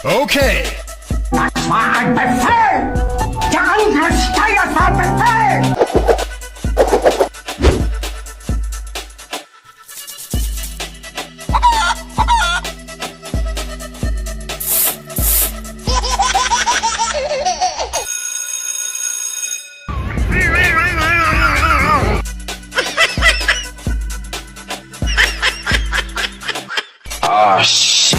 Okay. Das war ein Befehl! Der Angriff steuert war Befehl! Oh shit.